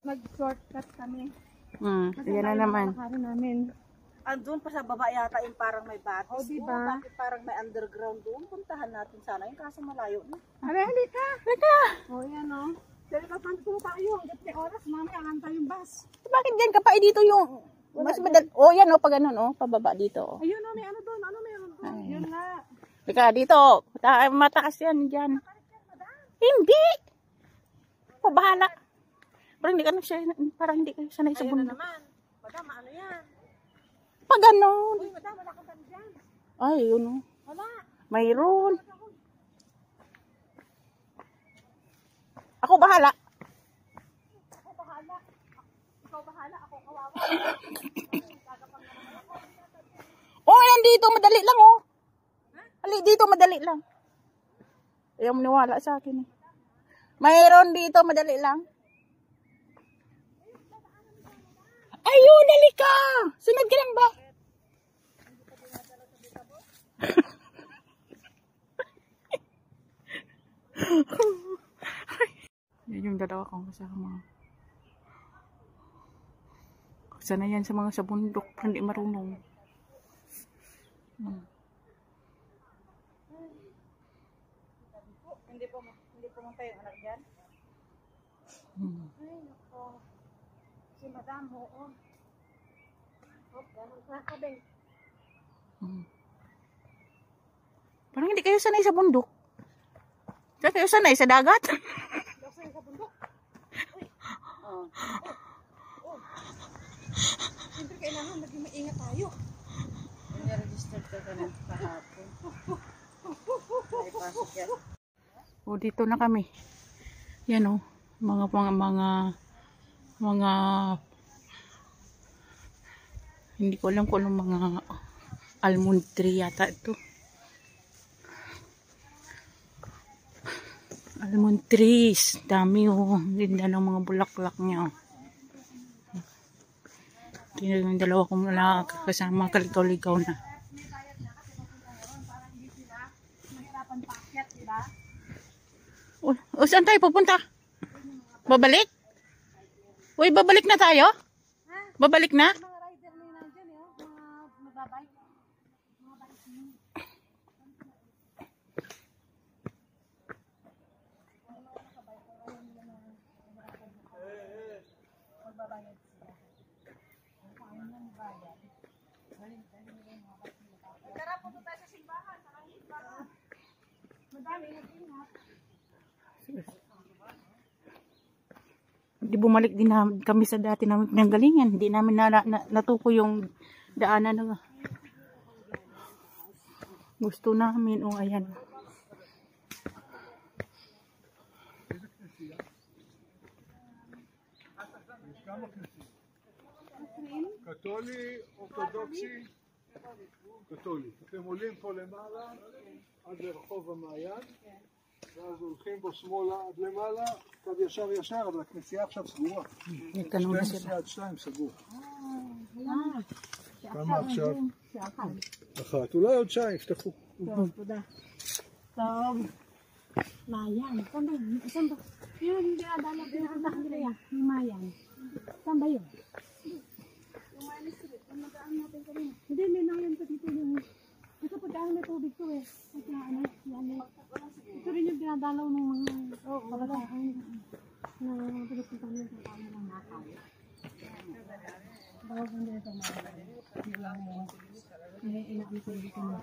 Mag-shortcut kami. Yan na naman. Namin. Andun pa sa baba yata yung parang may batis. O, diba? Bakit parang may underground doon? Puntahan natin sana yung kaso malayo na. Halika! Halika! O, yan o. Dali ka panto tayo. Hanggat may oras, mamaya antay yung bus. Bakit dyan ka pa dito yung... Mas madal... yan o, pag ganun o. Pababa dito. Ayun o, may ano doon. Ano meron doon? Yun nga. Halika, dito. Matakas yan dyan. Hindi! Pabahala. Parang hindi ka na siya... Parang hindi ka sanay sa bundok. Ayun na naman. Madama, ano yan? Pag ganun. Uy, madam, wala kang dami dyan. Ay, yun o. Wala. Mayroon. Ako bahala. Ako bahala. Ikaw bahala. Ako kawawa. Oh, nandito. Madali lang oh. Ali, dito madali lang. Ayaw mo niwala sa akin eh. Mayroon dito, madali lang. Ayun, dali ka! Sunod ka lang ba? Yan yung dalawa kong kasama. Sana yan sa mga sa bundok, hindi marunong. Hindi pumunta yung anak dyan? Ay, nako. Si madam, oo. Oh, ganun ka kabeng. Parang hindi kayo sanay sa bundok. Kaya kayo sanay sa dagat. Sanay sa bundok. Oo. Siyempre kailangan maging maingat tayo. Registered ka na kahapon. Ay, pasok yan. O, dito na kami. Yan o. Mga hindi ko alam kung anong mga almond tree yata ito. Almond trees. Dami o. Ganda ng mga bulaklak niya o. Tingnan yung dalawa kong kasama kaligaw-ligaw na. O, saan tayo pupunta? Babalik? Uy, babalik na tayo? Babalik na? Mga rider na yun nandyan eh. Mga mababay. Mga balik nyo. Magbabayad sila. Kung ano yung bayad. Tara, punta tayo sa simbahan. Madami, ingat-ingat. Hindi bumalik din kami sa dati namin pinanggalingan. Hindi namin natuko yung daanan na gusto namin. O, ayan. קתולי, אורתודוקסי, קתולי. אתם עולים פה למעלה עד לרחוב המעיין, ואז הולכים בו שמאלה עד למעלה, קו ישר ישר, אבל הכנסייה עכשיו סגורה. 12 עד 2 סגור. כמה עכשיו? אחת. אולי עוד שעה יפתחו. טוב, תודה. טוב. Mayan. Saan ba? Yun, dinadala nila yan. Yung Mayan. Saan ba yun? Yung Mayan Street. Nagaan natin kami. Hindi, may Mayan pa dito yung... Ito po dahil may tubig to eh. At ano, yan eh. Ito rin yung dinadalaw ng mga... Oo, pagkakaan na pinupunta nila sa kanya ng nakal. Bawag ang dito Mayan. May inaami ko dito na.